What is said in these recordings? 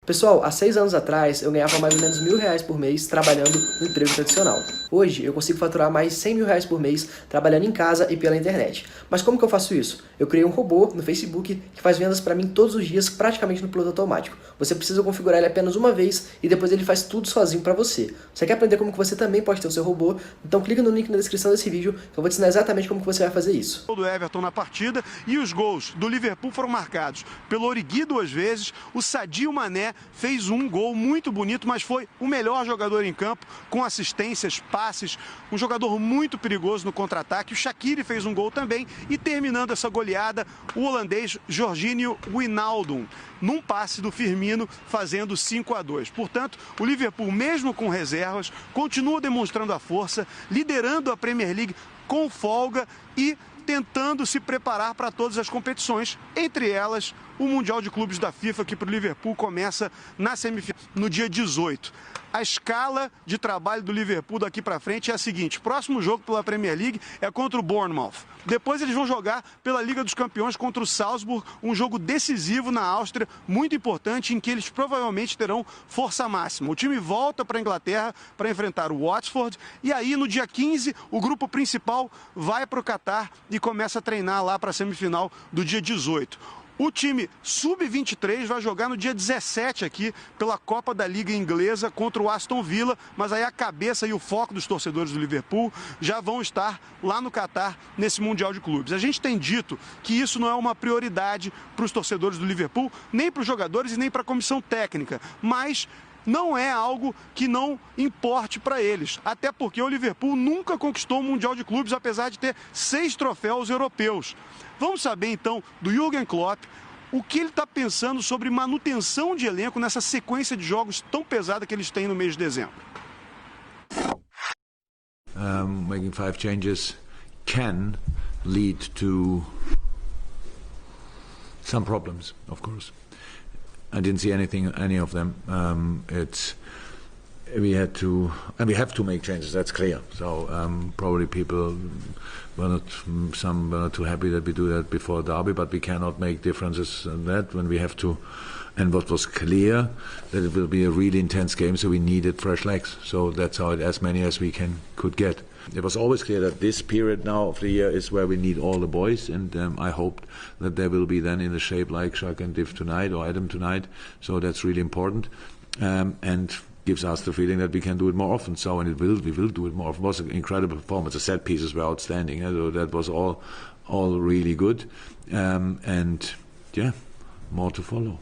Pessoal, há 6 anos atrás eu ganhava mais ou menos R$1.000 por mês trabalhando no emprego tradicional. Hoje eu consigo faturar mais R$100.000 por mês trabalhando em casa e pela internet. Mas como que eu faço isso? Eu criei um robô no Facebook que faz vendas para mim todos os dias praticamente no piloto automático. Você precisa configurar ele apenas uma vez e depois ele faz tudo sozinho para você. Você quer aprender como que você também pode ter o seu robô? Então clica no link na descrição desse vídeo que eu vou te ensinar exatamente como que você vai fazer isso. O do Everton na partida e os gols do Liverpool foram marcados pelo Origi 2 vezes, o Sadio Mané fez um gol muito bonito, mas foi o melhor jogador em campo, com assistências, passes, um jogador muito perigoso no contra-ataque. O Shaqiri fez um gol também e terminando essa goleada, o holandês Georginio Wijnaldum, num passe do Firmino, fazendo 5-2. Portanto, o Liverpool, mesmo com reservas, continua demonstrando a força, liderando a Premier League com folga e tentando se preparar para todas as competições, entre elas o Mundial de Clubes da FIFA, que para o Liverpool começa na semifinal, no dia 18. A escala de trabalho do Liverpool daqui para frente é a seguinte: próximo jogo pela Premier League é contra o Bournemouth. Depois eles vão jogar pela Liga dos Campeões contra o Salzburg, um jogo decisivo na Áustria, muito importante, em que eles provavelmente terão força máxima. O time volta para a Inglaterra para enfrentar o Watford e aí no dia 15 o grupo principal vai para o Catar e começa a treinar lá para a semifinal do dia 18. O time sub-23 vai jogar no dia 17 aqui pela Copa da Liga Inglesa contra o Aston Villa, mas aí a cabeça e o foco dos torcedores do Liverpool já vão estar lá no Catar nesse Mundial de Clubes. A gente tem dito que isso não é uma prioridade para os torcedores do Liverpool, nem para os jogadores e nem para a comissão técnica, mas não é algo que não importe para eles, até porque o Liverpool nunca conquistou o Mundial de Clubes, apesar de ter 6 troféus europeus. Vamos saber então do Jürgen Klopp o que ele está pensando sobre manutenção de elenco nessa sequência de jogos tão pesada que eles têm no mês de dezembro. Making 5 changes can lead to some problems, of course. I didn't see any of them. We had to, and we have to make changes. That's clear. So probably people some were not too happy that we do that before Derby, but we cannot make differences in that when we have to. And what was clear that it will be a really intense game, so we needed fresh legs. So that's how as many as we could get. It was always clear that this period now of the year is where we need all the boys, and I hoped that they will be then in the shape like Shaq and Div tonight or Adam tonight. So that's really important, and gives us the feeling that we can do it more often. So and we will do it more often. It was an incredible performance. The set pieces were outstanding. So that was all really good, and yeah, more to follow.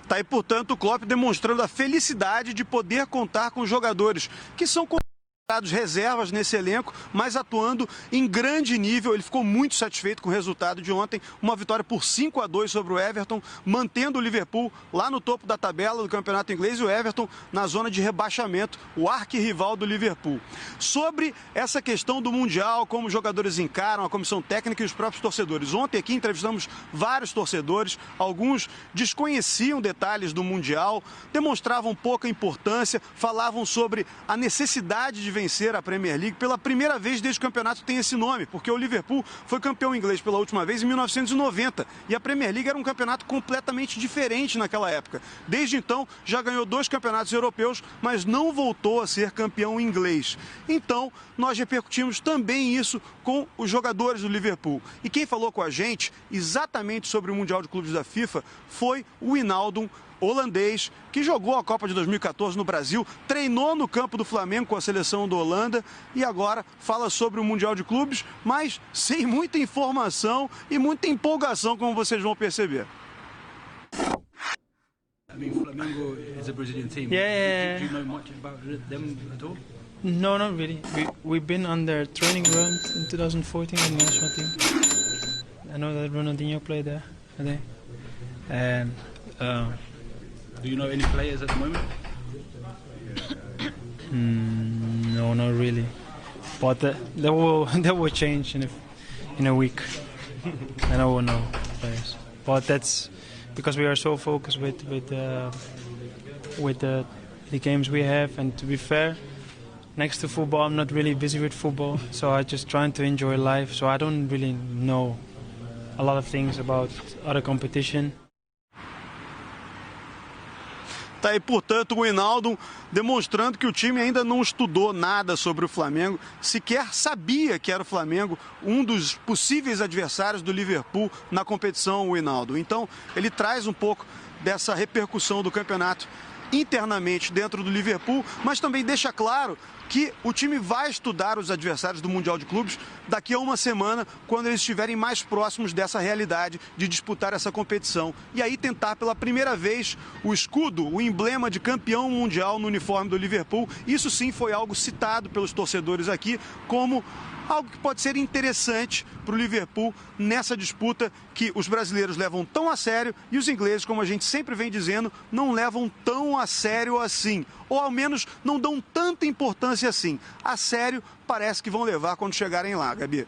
Tá aí, portanto, o Klopp demonstrando a felicidade de poder contar com jogadores que são considerados reservas nesse elenco, mas atuando em grande nível. Ele ficou muito satisfeito com o resultado de ontem, uma vitória por 5-2 sobre o Everton, mantendo o Liverpool lá no topo da tabela do campeonato inglês e o Everton na zona de rebaixamento, o arquirrival do Liverpool. Sobre essa questão do Mundial, como os jogadores encaram, a comissão técnica e os próprios torcedores. Ontem aqui entrevistamos vários torcedores, alguns desconheciam detalhes do Mundial, demonstravam pouca importância, falavam sobre a necessidade de vencer a Premier League pela primeira vez desde que o campeonato tem esse nome, porque o Liverpool foi campeão inglês pela última vez em 1990 e a Premier League era um campeonato completamente diferente naquela época. Desde então já ganhou 2 campeonatos europeus, mas não voltou a ser campeão inglês. Então nós repercutimos também isso com os jogadores do Liverpool. E quem falou com a gente exatamente sobre o Mundial de Clubes da FIFA foi o Wijnaldum, holandês, que jogou a Copa de 2014 no Brasil, treinou no campo do Flamengo com a seleção da Holanda e agora fala sobre o Mundial de Clubes, mas sem muita informação e muita empolgação, como vocês vão perceber. I mean, Flamengo is a Brazilian team. Yeah. Do you know much about them at all? No, not really. We've been on their training run in 2014 in the national team. I know that Ronaldinho played there, I think. And Do you know any players at the moment? no, not really. But that will change in a week, and I will know players. But that's because we are so focused with the games we have. And to be fair, next to football, I'm not really busy with football, so I just trying to enjoy life. So I don't really know a lot of things about other competition. Tá aí, portanto, o Wijnaldum demonstrando que o time ainda não estudou nada sobre o Flamengo, sequer sabia que era o Flamengo um dos possíveis adversários do Liverpool na competição, o Wijnaldum. Então, ele traz um pouco dessa repercussão do campeonato internamente dentro do Liverpool, mas também deixa claro que o time vai estudar os adversários do Mundial de Clubes daqui a uma semana, quando eles estiverem mais próximos dessa realidade de disputar essa competição. E aí tentar pela primeira vez o escudo, o emblema de campeão mundial no uniforme do Liverpool. Isso sim foi algo citado pelos torcedores aqui como algo que pode ser interessante para o Liverpool nessa disputa que os brasileiros levam tão a sério e os ingleses, como a gente sempre vem dizendo, não levam tão a sério assim. Ou ao menos não dão tanta importância assim. A sério parece que vão levar quando chegarem lá, Gabi.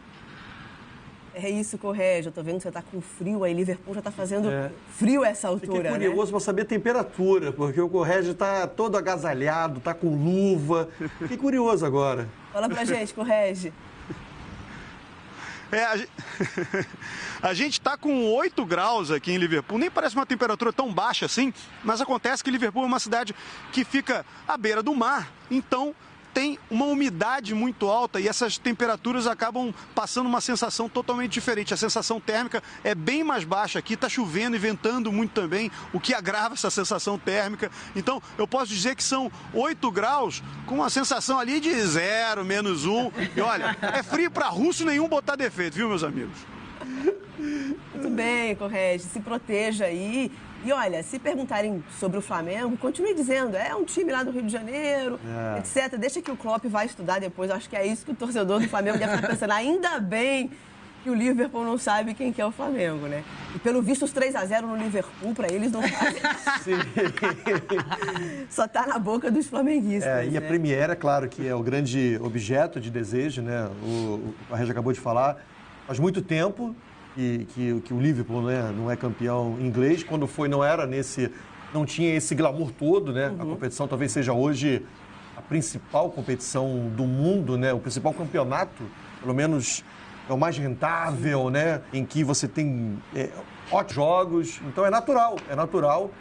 É isso, Corrégio. Eu tô vendo que você tá com frio aí. Liverpool já tá fazendo frio a essa altura, Fiquei curioso para saber a temperatura, porque o Corrégio tá todo agasalhado, tá com luva. Fiquei curioso agora. Fala pra gente, Corrégio. A gente está com 8 graus aqui em Liverpool, nem parece uma temperatura tão baixa assim, mas acontece que Liverpool é uma cidade que fica à beira do mar, então tem uma umidade muito alta e essas temperaturas acabam passando uma sensação totalmente diferente. A sensação térmica é bem mais baixa aqui, está chovendo e ventando muito também, o que agrava essa sensação térmica. Então, eu posso dizer que são 8 graus com uma sensação ali de 0, -1. E olha, é frio para russo nenhum botar defeito, viu, meus amigos? Muito bem, Corrégio. Se proteja aí. E olha, se perguntarem sobre o Flamengo, continue dizendo, é um time lá do Rio de Janeiro, etc. Deixa que o Klopp vai estudar depois. Acho que é isso que o torcedor do Flamengo deve estar pensando. Ainda bem que o Liverpool não sabe quem que é o Flamengo, né? E pelo visto, os 3-0 no Liverpool, para eles, não fazem. Só tá na boca dos flamenguistas. E a Premier, é claro, que é o grande objeto de desejo, né? O Corrégio acabou de falar. Faz muito tempo que o Liverpool, né, não é campeão inglês. Quando foi, não tinha esse glamour todo, né? A competição talvez seja hoje a principal competição do mundo, né? O principal campeonato, pelo menos é o mais rentável, né? Em que você tem ótimos jogos. Então é natural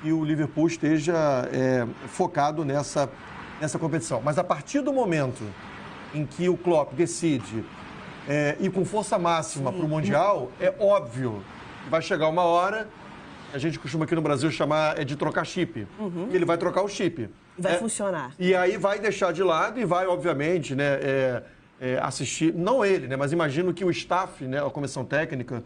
que o Liverpool esteja focado nessa competição. Mas a partir do momento em que o Klopp decide e com força máxima para o Mundial, é óbvio que vai chegar uma hora, a gente costuma aqui no Brasil chamar de trocar chip. E ele vai trocar o chip. Vai funcionar. E aí vai deixar de lado e vai, obviamente, né, assistir, não ele, né, mas imagino que o staff, né, a comissão técnica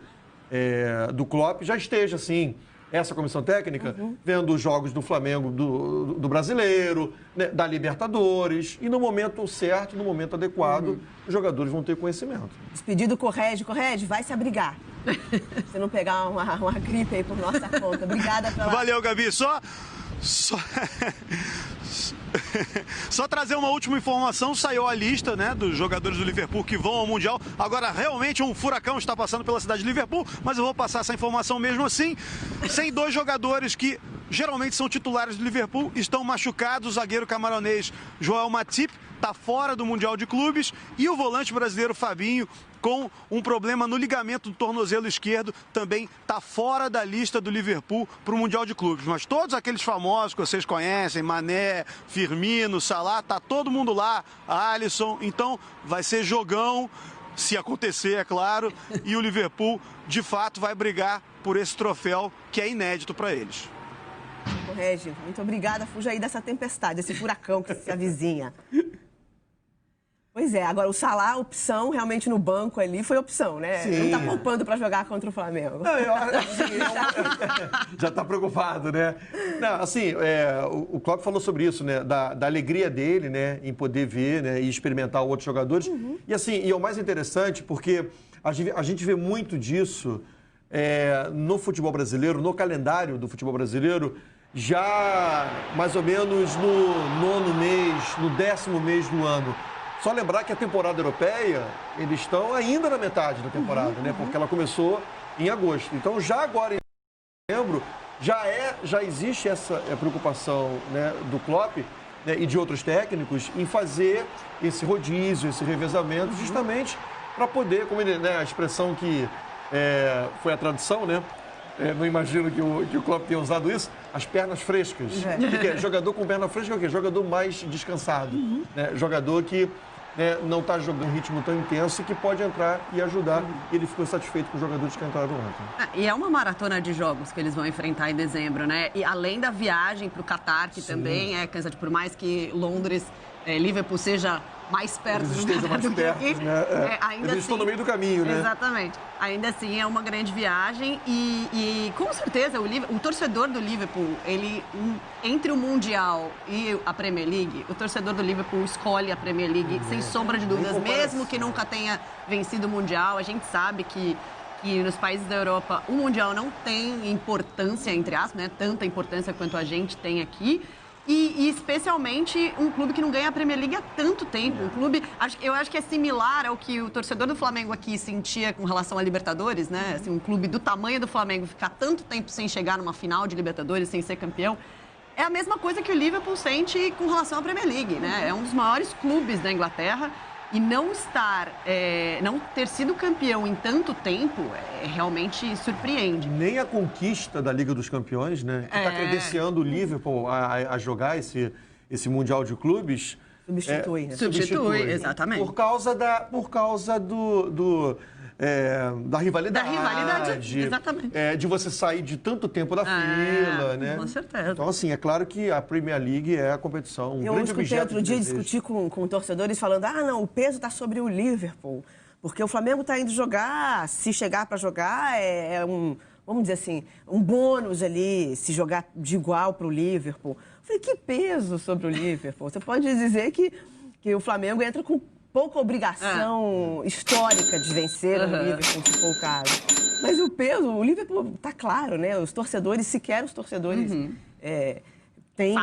do Klopp já esteja, assim, essa comissão técnica, vendo os jogos do Flamengo, do Brasileiro, né, da Libertadores, e no momento certo, no momento adequado, os jogadores vão ter conhecimento. Despedido Corrégio. Corrégio, vai se abrigar. Se não pegar uma gripe aí por nossa conta. Obrigada pela... Valeu, Gabi. Só trazer uma última informação, saiu a lista, né, dos jogadores do Liverpool que vão ao Mundial. Agora, realmente, um furacão está passando pela cidade de Liverpool, mas eu vou passar essa informação mesmo assim. 102 jogadores que geralmente são titulares do Liverpool estão machucados. O zagueiro camaronês Joel Matip está fora do Mundial de Clubes e o volante brasileiro Fabinho, com um problema no ligamento do tornozelo esquerdo, também está fora da lista do Liverpool para o Mundial de Clubes. Mas todos aqueles famosos que vocês conhecem, Mané, Firmino, Salah, tá todo mundo lá, Alisson. Então vai ser jogão, se acontecer, é claro, e o Liverpool, de fato, vai brigar por esse troféu que é inédito para eles. Corrégio, muito obrigada. Fuja aí dessa tempestade, desse furacão que se avizinha. Pois é, agora o Salah, opção, realmente no banco ali, foi opção, né? Sim. Não tá poupando para jogar contra o Flamengo. Não, já está preocupado, né? Não, assim, o Klopp falou sobre isso, né? Da alegria dele, né? Em poder ver, né? E experimentar outros jogadores. E assim, e é o mais interessante porque a gente vê muito disso no futebol brasileiro, no calendário do futebol brasileiro, já mais ou menos no 9º mês, no 10º mês do ano. Só lembrar que a temporada europeia, eles estão ainda na metade da temporada, né? Porque ela começou em agosto. Então, já agora em setembro, já existe essa preocupação, né, do Klopp, né, e de outros técnicos em fazer esse rodízio, esse revezamento, justamente para poder, como ele, né, a expressão que foi a tradução, né? não imagino que o Klopp tenha usado isso, as pernas frescas. Porque jogador com perna fresca é o quê? Jogador mais descansado. Né? Jogador que não está jogando um ritmo tão intenso e que pode entrar e ajudar. E ele ficou satisfeito com os jogadores que entraram ontem. E é uma maratona de jogos que eles vão enfrentar em dezembro, né? E além da viagem para o Catar, que também é cansativo, por mais que Londres, Liverpool seja mais perto Eles do estejam mais que perto, aqui, né? ainda Eles estão no meio do caminho, né? Exatamente. Ainda assim, é uma grande viagem e com certeza, o torcedor do Liverpool, entre o Mundial e a Premier League, o torcedor do Liverpool escolhe a Premier League, sem sombra de dúvidas, mesmo que nunca tenha vencido o Mundial. A gente sabe que nos países da Europa o Mundial não tem importância, entre aspas, né? Tanta importância quanto a gente tem aqui. E especialmente um clube que não ganha a Premier League há tanto tempo. Um clube, eu acho que é similar ao que o torcedor do Flamengo aqui sentia com relação a Libertadores, né? Assim, um clube do tamanho do Flamengo ficar tanto tempo sem chegar numa final de Libertadores, sem ser campeão. É a mesma coisa que o Liverpool sente com relação à Premier League, né? É um dos maiores clubes da Inglaterra. E não ter sido campeão em tanto tempo, realmente surpreende. Nem a conquista da Liga dos Campeões, né? Que está credenciando o Liverpool a jogar esse Mundial de Clubes. Substitui, né? Substitui, exatamente. Por causa da rivalidade. Da rivalidade, exatamente. De você sair de tanto tempo da fila, né? Com certeza. Então, assim, é claro que a Premier League é a competição, um Eu grande escutei objeto outro dia de desejo. discutir com torcedores falando, não, o peso está sobre o Liverpool, porque o Flamengo está indo jogar, se chegar para jogar, vamos dizer assim, um bônus ali, se jogar de igual para o Liverpool. Eu falei, que peso sobre o Liverpool? Você pode dizer que o Flamengo entra com pouca obrigação histórica de vencer o Liverpool, se for o caso. Mas o Liverpool tá claro, né? Os torcedores, sequer os torcedores têm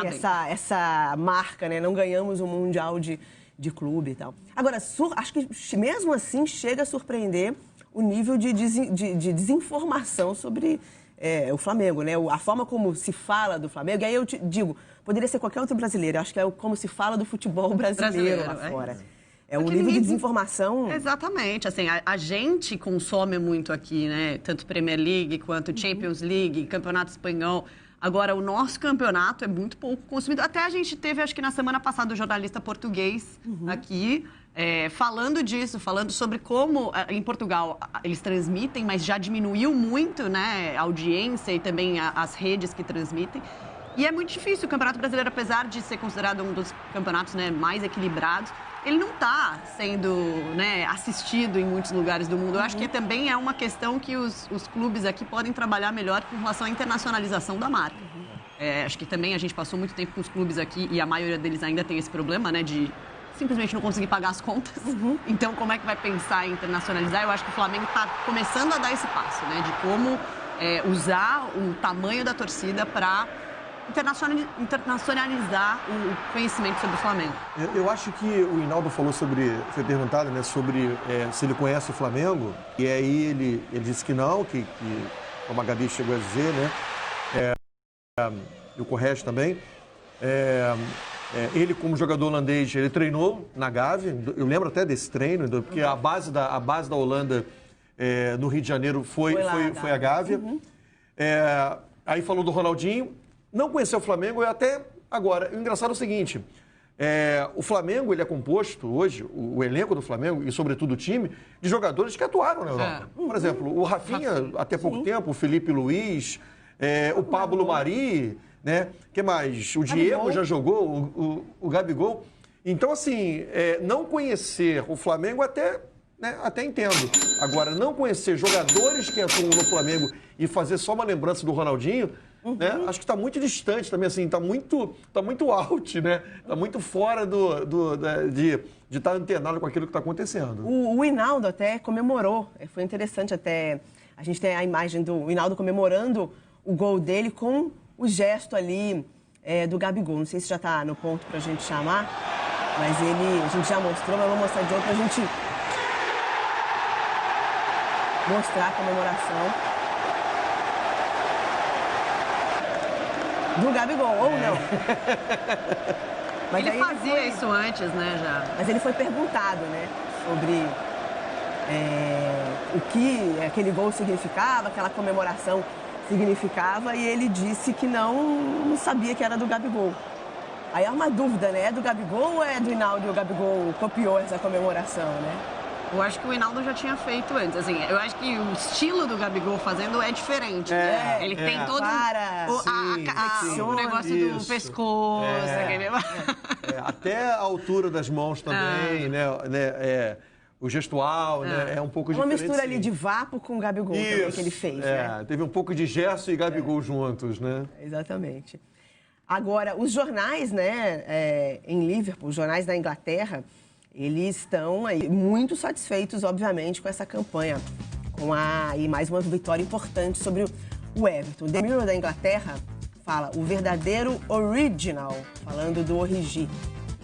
essa marca, né? Não ganhamos um Mundial de clube e tal. Agora, acho que mesmo assim chega a surpreender o nível de desinformação sobre o Flamengo, né? A forma como se fala do Flamengo. E aí eu te digo, poderia ser qualquer outro brasileiro. Eu acho que é como se fala do futebol brasileiro lá fora. É um nível de desinformação. Exatamente. Assim, a gente consome muito aqui, né? Tanto Premier League quanto Champions League, Campeonato Espanhol. Agora, o nosso campeonato é muito pouco consumido. Até a gente teve, acho que na semana passada, um jornalista português aqui falando disso, falando sobre como em Portugal eles transmitem, mas já diminuiu muito, né, a audiência e também as redes que transmitem. E é muito difícil. O Campeonato Brasileiro, apesar de ser considerado um dos campeonatos, né, mais equilibrados, ele não está sendo, né, assistido em muitos lugares do mundo. Eu acho que também é uma questão que os clubes aqui podem trabalhar melhor com relação à internacionalização da marca. Acho que também a gente passou muito tempo com os clubes aqui e a maioria deles ainda tem esse problema, né, de simplesmente não conseguir pagar as contas. Então, como é que vai pensar em internacionalizar? Eu acho que o Flamengo está começando a dar esse passo, né, de como usar o tamanho da torcida para internacionalizar o conhecimento sobre o Flamengo. Eu acho que o Hinaldo falou foi perguntado, né, sobre se ele conhece o Flamengo, e aí ele disse que não, que como a Gabi chegou a dizer, né, e o Correia também, ele como jogador holandês, ele treinou na Gávea, eu lembro até desse treino, porque a base da Holanda no Rio de Janeiro foi a Gávea. Aí falou do Ronaldinho. Não conheceu o Flamengo, até agora. O engraçado é o seguinte, o Flamengo ele é composto hoje, o elenco do Flamengo, e sobretudo o time, de jogadores que atuaram na Europa. Por exemplo, o Rafinha, até pouco tempo, o Felipe Luiz, o Pablo Mari, né? Que mais? O Diego já jogou, o Gabigol. Então, assim, não conhecer o Flamengo até entendo. Agora, não conhecer jogadores que atuam no Flamengo e fazer só uma lembrança do Ronaldinho, né? Acho que está muito distante também, assim, está muito out, né? Está muito fora de estar antenado com aquilo que está acontecendo. O Hinaldo até comemorou, foi interessante até, a gente tem a imagem do Hinaldo comemorando o gol dele com o gesto ali do Gabigol. Não sei se já está no ponto para a gente chamar, mas a gente já mostrou, mas vamos mostrar de novo para a gente mostrar a comemoração do Gabigol, ou não. Mas ele fazia isso antes, né, já. Mas ele foi perguntado, né, sobre o que aquele gol significava, aquela comemoração significava e ele disse que não sabia que era do Gabigol. Aí é uma dúvida, né? É do Gabigol ou é do Hinaldo e o Gabigol copiou essa comemoração, né? Eu acho que o Hinaldo já tinha feito antes. Assim, eu acho que o estilo do Gabigol fazendo é diferente. Né? Ele tem todo o negócio do pescoço. Até a altura das mãos também, né? O gestual, né? É um pouco diferente. Uma mistura ali de Vapo com o Gabigol também que ele fez, né? Teve um pouco de Gerson e Gabigol juntos, né? Exatamente. Agora, os jornais, né, em Liverpool, os jornais da Inglaterra, eles estão aí muito satisfeitos, obviamente, com essa campanha, e mais uma vitória importante sobre o Everton. The Mirror da Inglaterra fala o verdadeiro original, falando do Origi,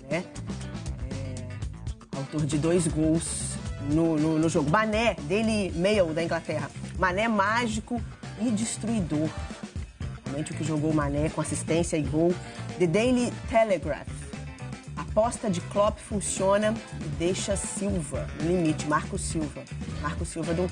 né? Autor de 2 gols no jogo. Mané, Daily Mail da Inglaterra. Mané mágico e destruidor. Realmente o que jogou o Mané com assistência e gol. The Daily Telegraph. Aposta de Klopp funciona e deixa Silva no limite. Marco Silva do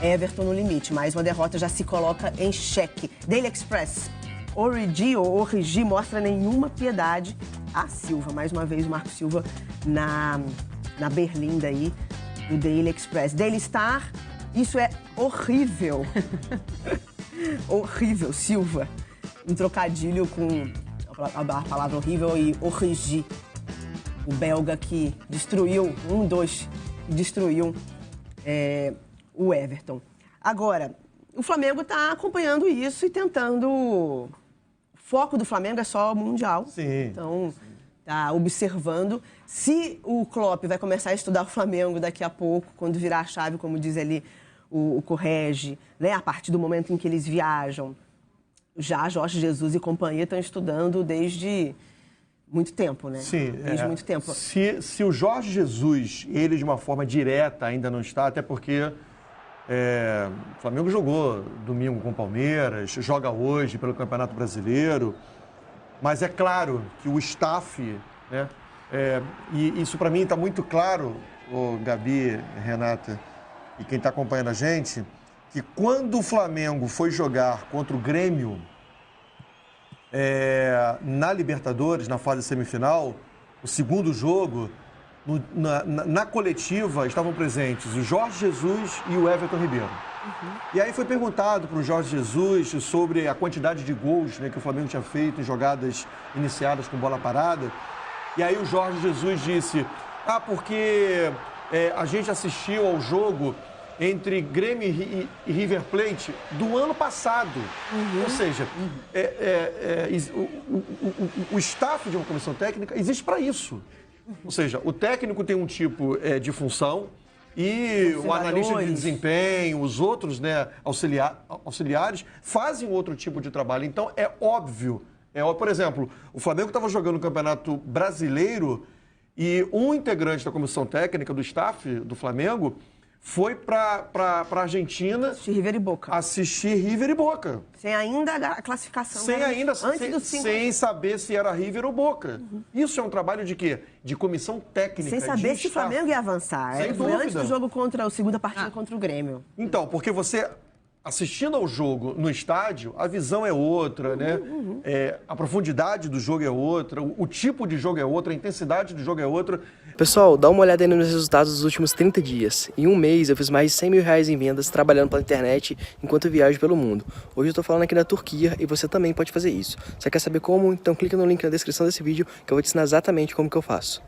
Everton no limite. Mais uma derrota já se coloca em xeque. Daily Express. Origi mostra nenhuma piedade a Silva. Mais uma vez o Marco Silva na berlinda aí do Daily Express. Daily Star, isso é horrível. Horrível, Silva. Um trocadilho com a palavra horrível e Origi. O belga que destruiu, destruiu o Everton. Agora, o Flamengo está acompanhando isso e tentando... O foco do Flamengo é só o Mundial. Sim. Então, está observando. Se o Klopp vai começar a estudar o Flamengo daqui a pouco, quando virar a chave, como diz ali o Correge, né? A partir do momento em que eles viajam, já Jorge Jesus e companhia estão estudando desde muito tempo, né? Sim. Desde muito tempo. Se o Jorge Jesus, ele de uma forma direta ainda não está, até porque o Flamengo jogou domingo com o Palmeiras, joga hoje pelo Campeonato Brasileiro, mas é claro que o staff, né? E isso para mim está muito claro, Gabi, Renata, e quem está acompanhando a gente, que quando o Flamengo foi jogar contra o Grêmio na Libertadores, na fase semifinal, o segundo jogo, na coletiva estavam presentes o Jorge Jesus e o Everton Ribeiro. E aí foi perguntado para o Jorge Jesus sobre a quantidade de gols, né, que o Flamengo tinha feito em jogadas iniciadas com bola parada. E aí o Jorge Jesus disse, porque a gente assistiu ao jogo entre Grêmio e River Plate do ano passado. Ou seja, o staff de uma comissão técnica existe para isso. Ou seja, o técnico tem um tipo de função e o analista de desempenho, os outros, né, auxiliares, fazem outro tipo de trabalho. Então, é óbvio. Por exemplo, o Flamengo estava jogando no Campeonato Brasileiro e um integrante da comissão técnica do staff do Flamengo foi para a Argentina assistir River e Boca. Sem ainda a classificação. Antes dos 5. Sem saber se era River ou Boca. Isso é um trabalho de quê? De comissão técnica. Sem saber se o Flamengo ia avançar. Sem Foi dúvida. Antes do jogo contra a segunda partida contra o Grêmio. Então, porque você... Assistindo ao jogo no estádio, a visão é outra, né? A profundidade do jogo é outra, o tipo de jogo é outra, a intensidade do jogo é outra. Pessoal, dá uma olhada aí nos resultados dos últimos 30 dias. Em um mês eu fiz mais de 100 mil reais em vendas trabalhando pela internet enquanto eu viajo pelo mundo. Hoje eu tô falando aqui na Turquia e você também pode fazer isso. Você quer saber como? Então clica no link na descrição desse vídeo que eu vou te ensinar exatamente como que eu faço.